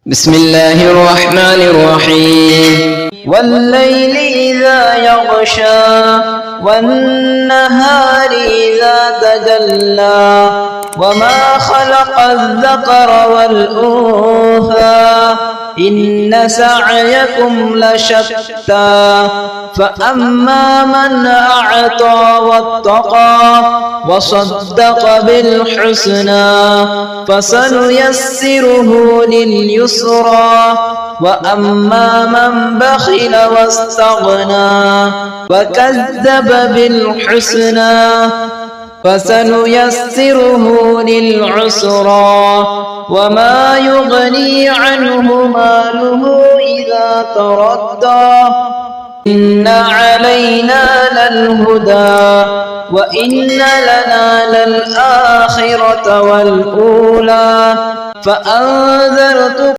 بسم الله الرحمن الرحيم والليل إذا يغشى والنهار إذا تجلى وما خلق الذكر والأنثى إن سعيكم لشتى فأما من أعطى واتقى وصدق بالحسنى فسنيسره لليسرى وأما من بخل واستغنى وكذب بالحسنى فسنيسره للعسرى وما يغني عنه ماله إذا تردى إن علينا للهدى وإن لنا للآخرة والأولى فأنذرتكم